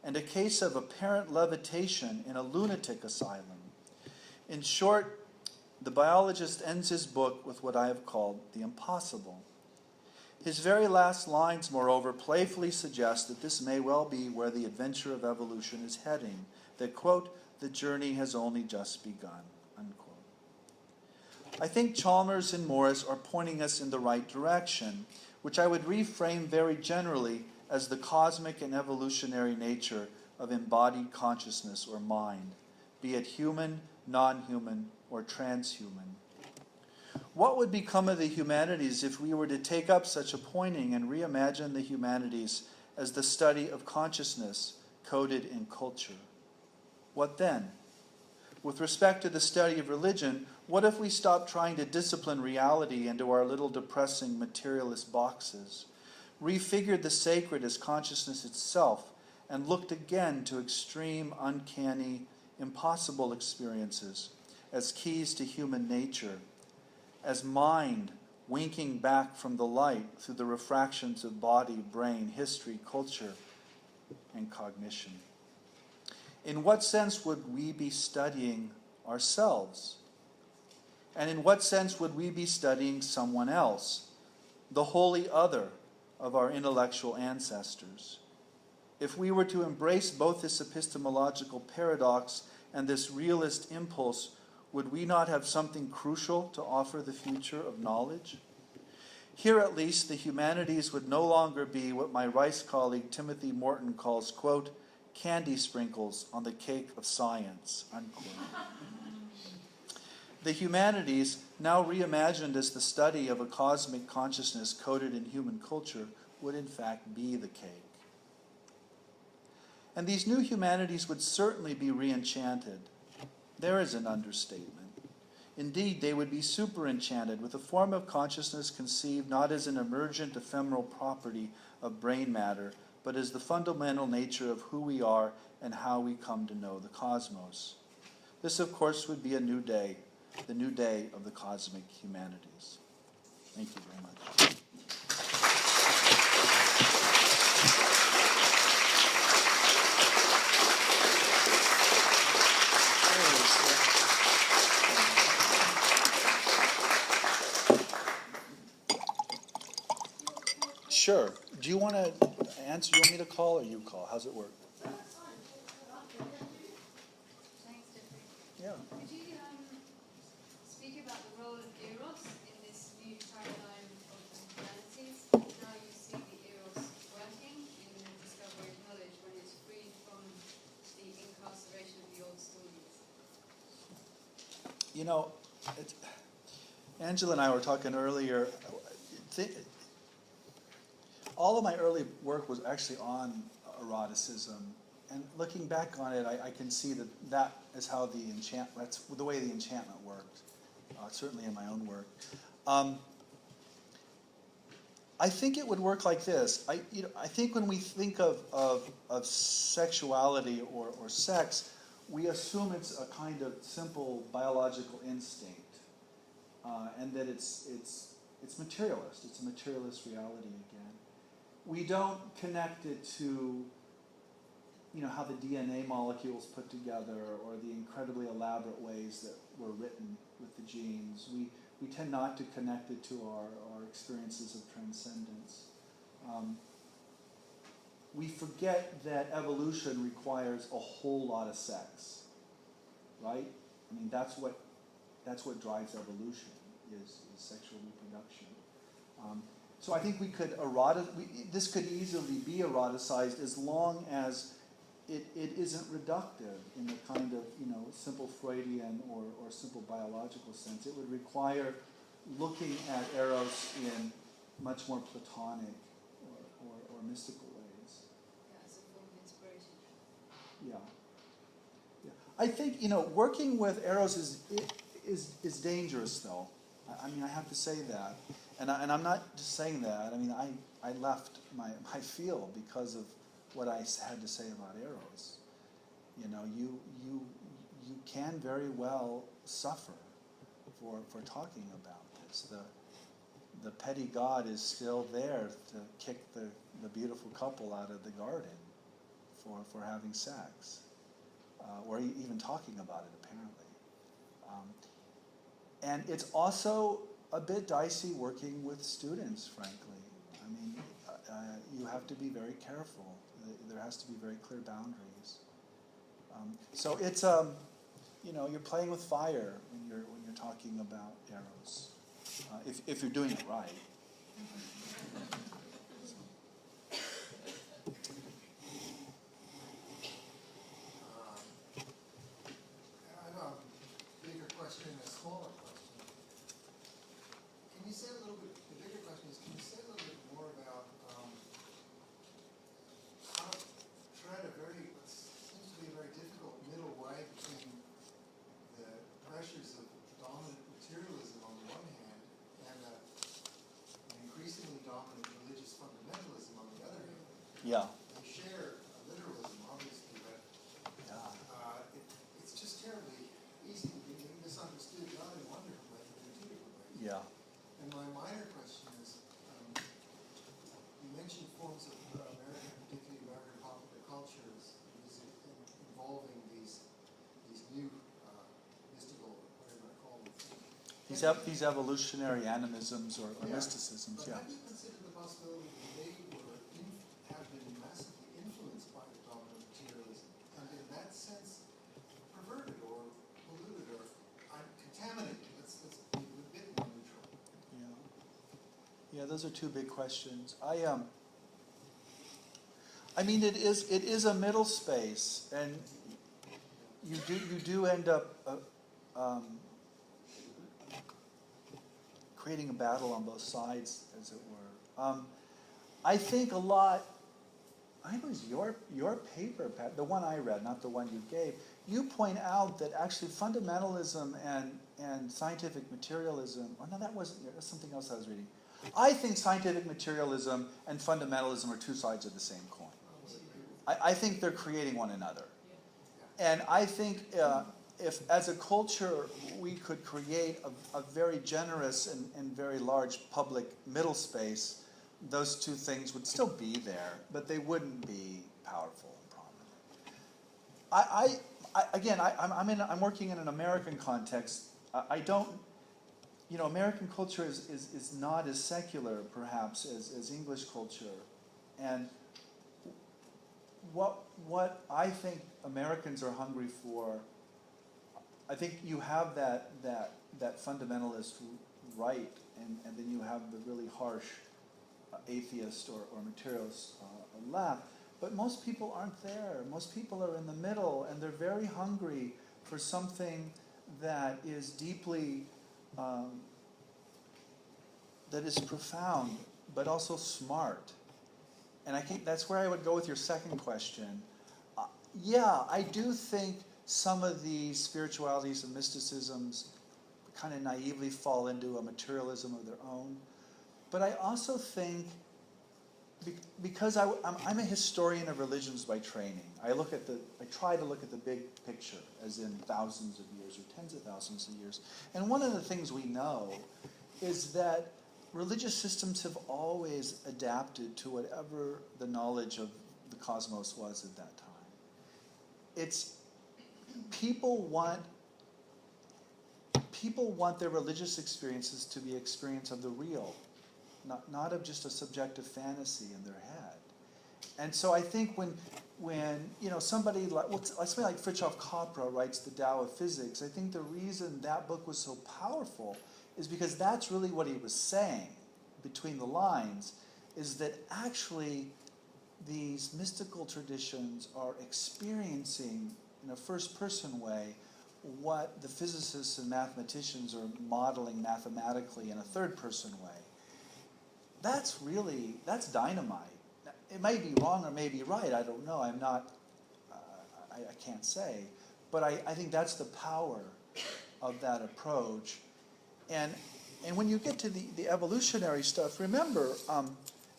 and a case of apparent levitation in a lunatic asylum. In short, the biologist ends his book with what I have called the impossible. His very last lines, moreover, playfully suggest that this may well be where the adventure of evolution is heading, that, quote, the journey has only just begun, unquote. I think Chalmers and Morris are pointing us in the right direction, which I would reframe very generally as the cosmic and evolutionary nature of embodied consciousness or mind, be it human, non-human, or transhuman. What would become of the humanities if we were to take up such a pointing and reimagine the humanities as the study of consciousness coded in culture? What then? With respect to the study of religion, what if we stopped trying to discipline reality into our little depressing materialist boxes, refigured the sacred as consciousness itself, and looked again to extreme, uncanny, impossible experiences as keys to human nature, as mind winking back from the light through the refractions of body, brain, history, culture, and cognition? In what sense would we be studying ourselves? And in what sense would we be studying someone else, the wholly other of our intellectual ancestors? If we were to embrace both this epistemological paradox and this realist impulse, would we not have something crucial to offer the future of knowledge? Here at least, the humanities would no longer be what my Rice colleague Timothy Morton calls, quote, candy sprinkles on the cake of science, unquote. The humanities, now reimagined as the study of a cosmic consciousness coded in human culture, would in fact be the cake. And these new humanities would certainly be re-enchanted. There is an understatement. Indeed, they would be super-enchanted with a form of consciousness conceived not as an emergent ephemeral property of brain matter, but as the fundamental nature of who we are and how we come to know the cosmos. This, of course, would be a new day, the new day of the cosmic humanities. Thank you very much. Sure. Do you want to answer? Do you want me to call or you call? How's it work? Thanks, Jeffrey. Yeah. Could you speak about the role of Eros in this new paradigm of the humanities? How you see the Eros working in the discovery of knowledge when it's freed from the incarceration of the old stories? You know, Angela and I were talking earlier. All of my early work was actually on eroticism, and looking back on it, I can see that is how that's the way the enchantment worked. Certainly in my own work. I think it would work like this. I think when we think of sexuality or sex, we assume it's a kind of simple biological instinct, and that it's materialist. It's a materialist reality again. We don't connect it to, how the DNA molecules put together or the incredibly elaborate ways that were written with the genes. We tend not to connect it to our experiences of transcendence. We forget that evolution requires a whole lot of sex, right? I mean, that's what drives evolution is sexual reproduction. So I think we could this could easily be eroticized as long as it isn't reductive in the kind of simple Freudian or simple biological sense. It would require looking at Eros in much more Platonic or mystical ways. Yeah, as a form of inspiration. Yeah. I think working with Eros is dangerous though. I mean, I have to say that. And I'm not just saying that. I mean, I left my field because of what I had to say about Eros. You can very well suffer for talking about this. The petty god is still there to kick the beautiful couple out of the garden for having sex, or even talking about it apparently. And it's also a bit dicey working with students, frankly. I mean, you have to be very careful. There has to be very clear boundaries. So it's you're playing with fire when you're talking about eros, if you're doing it right. I have a bigger question and a smaller question. Can you say a little bit? The bigger question is, can you say a little bit more about how to tread what seems to be a very difficult middle way between the pressures of dominant materialism on the one hand and an increasingly dominant religious fundamentalism on the other hand? Yeah. They share literalism, obviously, but it's just terribly easy to be misunderstood, not in one different way, but in two different ways. Yeah. And my minor question is, you mentioned forms of American, particularly American popular cultures, involving these new mystical, whatever I call them. These evolutionary animisms or Yeah. mysticisms, But yeah. have you considered the possibility that they have been massively influenced by the dominant materialism, and in that sense perverted or polluted or contaminated? Let's be a bit more neutral. Yeah, those are two big questions. I mean, it is a middle space, and you do end up creating a battle on both sides, as it were. I think a lot. I think it was your paper, Pat, the one I read, not the one you gave. You point out that actually fundamentalism and scientific materialism. Oh no, that wasn't. That's something else I was reading. I think scientific materialism and fundamentalism are two sides of the same coin. I think they're creating one another. And I think if, as a culture, we could create a very generous and very large public middle space, those two things would still be there, but they wouldn't be powerful and prominent. I'm working in an American context. I don't. American culture is not as secular, perhaps, as English culture. And what I think Americans are hungry for, I think you have that fundamentalist right, and then you have the really harsh atheist or materialist left. But most people aren't there. Most people are in the middle, and they're very hungry for something that is deeply that is profound, but also smart. And I think that's where I would go with your second question. I do think some of these spiritualities and mysticisms kind of naively fall into a materialism of their own. But I also think, because I'm a historian of religions by training, I try to look at the big picture, as in thousands of years or tens of thousands of years. And one of the things we know is that religious systems have always adapted to whatever the knowledge of the cosmos was at that time. People want their religious experiences to be experience of the real, not of just a subjective fantasy in their head. And so I think when somebody like Fritjof Capra writes the Dao of Physics, I think the reason that book was so powerful is because that's really what he was saying between the lines, is that actually these mystical traditions are experiencing in a first-person way what the physicists and mathematicians are modeling mathematically in a third-person way. That's dynamite. It may be wrong or may be right, I don't know, I can't say. But I think that's the power of that approach. And when you get to the evolutionary stuff, remember,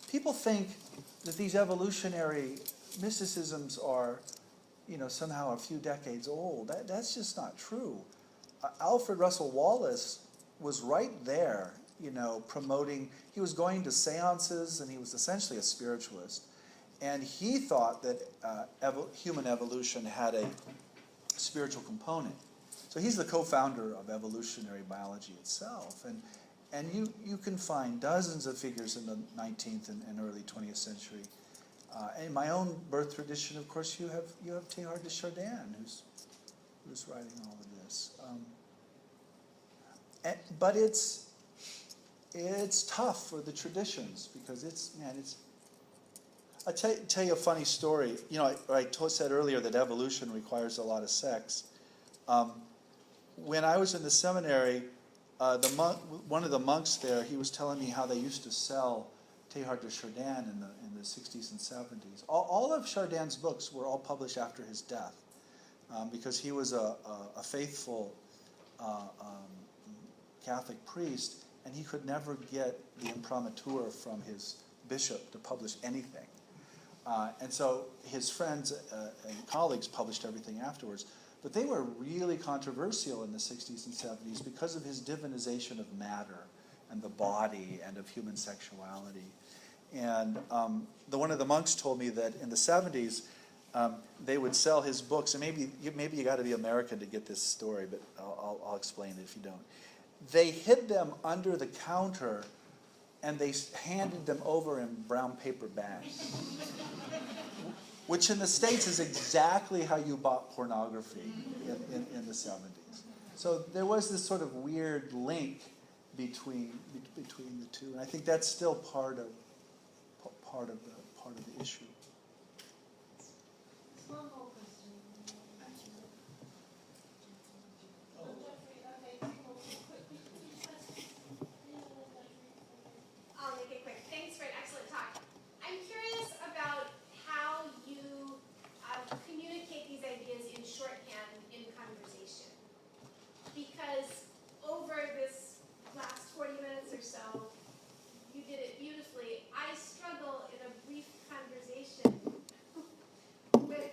people think that these evolutionary mysticisms are, somehow a few decades old. That's just not true. Alfred Russel Wallace was right there, promoting. He was going to seances, and he was essentially a spiritualist. And he thought that human evolution had a spiritual component. So he's the co-founder of evolutionary biology itself, and you can find dozens of figures in the 19th and early 20th century. In my own birth tradition, of course, you have Teilhard de Chardin, who's writing all of this. But it's tough for the traditions because I'll tell you a funny story. You know, I said earlier that evolution requires a lot of sex. When I was in the seminary, one of the monks there, he was telling me how they used to sell Teilhard de Chardin in the 60s and 70s. All of Chardin's books were all published after his death because he was a faithful Catholic priest, and he could never get the imprimatur from his bishop to publish anything. And so his friends and colleagues published everything afterwards. But they were really controversial in the 60s and 70s because of his divinization of matter and the body and of human sexuality. And one of the monks told me that in the 70s, they would sell his books, and maybe you got to be American to get this story, but I'll explain it if you don't. They hid them under the counter, and they handed them over in brown paper bags, which in the States is exactly how you bought pornography in the 70s. So there was this sort of weird link between the two, and I think that's still part of the issue. One more question. I'll make it quick. Thanks for an excellent talk. I'm curious about how you communicate these ideas in shorthand in conversation. Because over this last 40 minutes or so, you did it beautifully. I struggle in a brief conversation with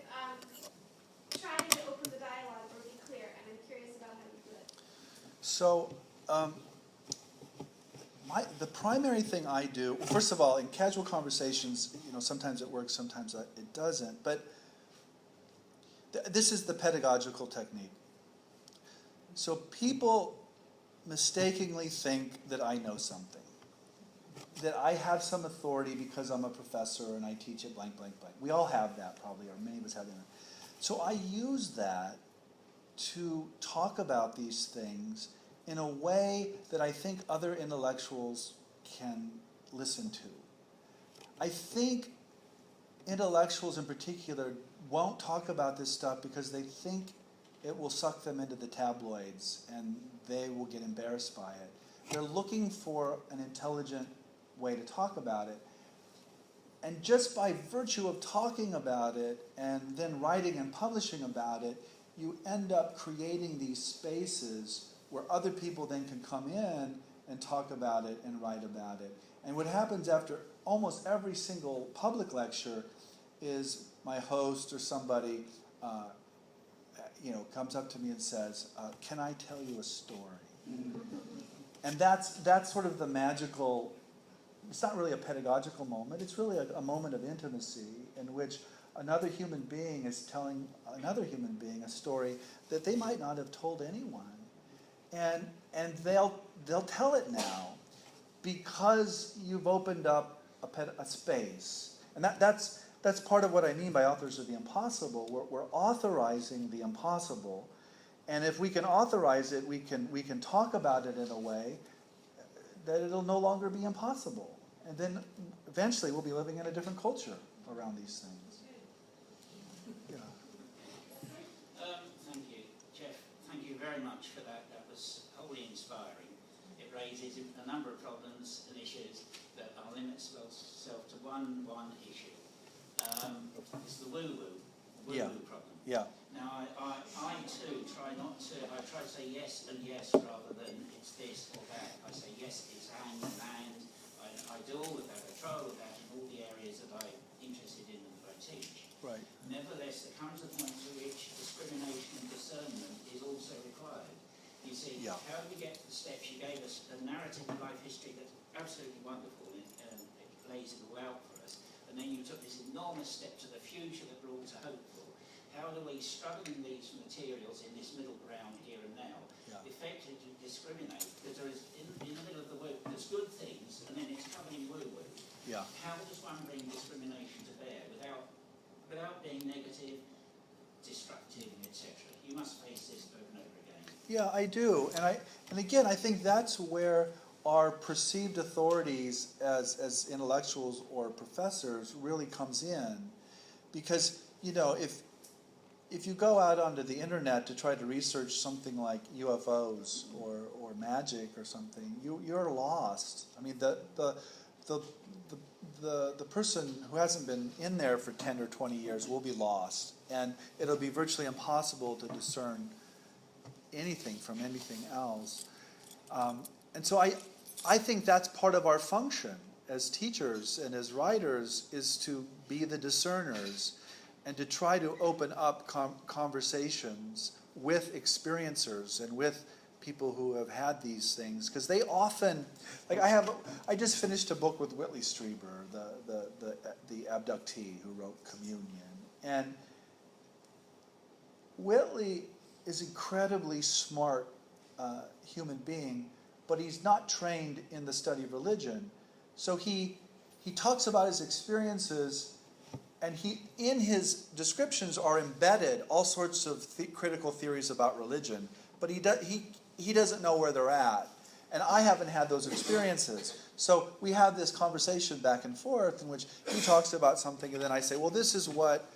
trying to open the dialogue or be clear, and I'm curious about how you do it. So the primary thing I do, first of all, in casual conversations, sometimes it works, sometimes it doesn't. But this is the pedagogical technique. So people mistakenly think that I know something, that I have some authority because I'm a professor and I teach at blank, blank, blank. We all have that probably, or many of us have that. So I use that to talk about these things in a way that I think other intellectuals can listen to. I think intellectuals in particular won't talk about this stuff because they think it will suck them into the tabloids and they will get embarrassed by it. They're looking for an intelligent way to talk about it. And just by virtue of talking about it and then writing and publishing about it, you end up creating these spaces where other people then can come in and talk about it and write about it. And what happens after almost every single public lecture is my host or somebody comes up to me and says, can I tell you a story? And that's sort of the magical, it's not really a pedagogical moment, it's really a moment of intimacy in which another human being is telling another human being a story that they might not have told anyone. And they'll tell it now because you've opened up a space. And that's part of what I mean by authors of the impossible. We're authorizing the impossible. And if we can authorize it, we can talk about it in a way that it'll no longer be impossible. And then eventually we'll be living in a different culture around these things. Yeah. Thank you, Jeff. Thank you very much for that. That was wholly inspiring. It raises a number of problems and issues that are limit itself to one issue. It's the woo-woo problem. Yeah. Now, I too try to say yes and yes rather than it's this or that. I say yes, it's and. I do all of that. I try all of that in all the areas that I'm interested in and that I teach. Right. Nevertheless, there comes a point to which discrimination and discernment is also required. You see, how do we get to the steps? You gave us a narrative of life history that's absolutely wonderful and it lays it all out for us. And then you took this enormous step to the future that we're all so hopeful. how do we struggle in these materials in this middle ground here and now, Yeah. effectively discriminate? Because there is, in the middle of the work, there's good things, and then it's covered in woo-woo. Yeah. How does one bring discrimination to bear without being negative, destructive, etc.? You must face this over and over again. Yeah, I do, and again, I think that's where our perceived authorities as intellectuals or professors really comes in, because if you go out onto the internet to try to research something like UFOs or magic or something, you're lost. I mean, the person who hasn't been in there for 10 or 20 years will be lost, and it'll be virtually impossible to discern anything from anything else. And so I think that's part of our function as teachers and as writers, is to be the discerners and to try to open up conversations with experiencers and with people who have had these things, because they often, like I just finished a book with Whitley Strieber, the abductee who wrote Communion, and Whitley is incredibly smart human being, but he's not trained in the study of religion. So he talks about his experiences, and in his descriptions are embedded all sorts of critical theories about religion, but he doesn't know where they're at. And I haven't had those experiences. So we have this conversation back and forth in which he talks about something, and then I say, well, this is what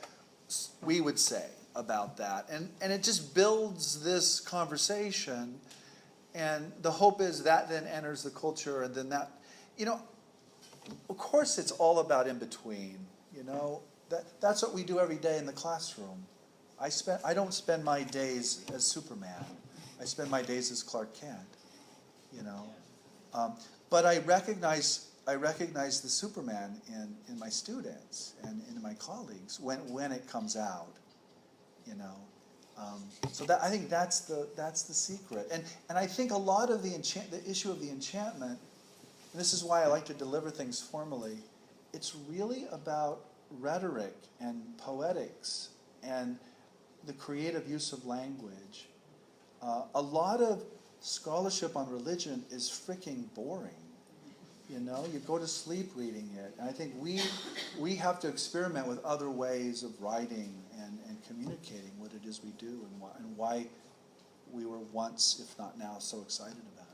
we would say about that. And it just builds this conversation, and the hope is that then enters the culture, and then that, of course it's all about in between, That's what we do every day in the classroom. I don't spend my days as Superman. I spend my days as Clark Kent, But I recognize the Superman in my students and in my colleagues when it comes out, So that, I think that's the secret. And I think a lot of the issue of the enchantment, and this is why I like to deliver things formally, it's really about rhetoric and poetics and the creative use of language. A lot of scholarship on religion is freaking boring. You go to sleep reading it. And I think we have to experiment with other ways of writing and communicating what it is we do and why we were once, if not now, so excited about it.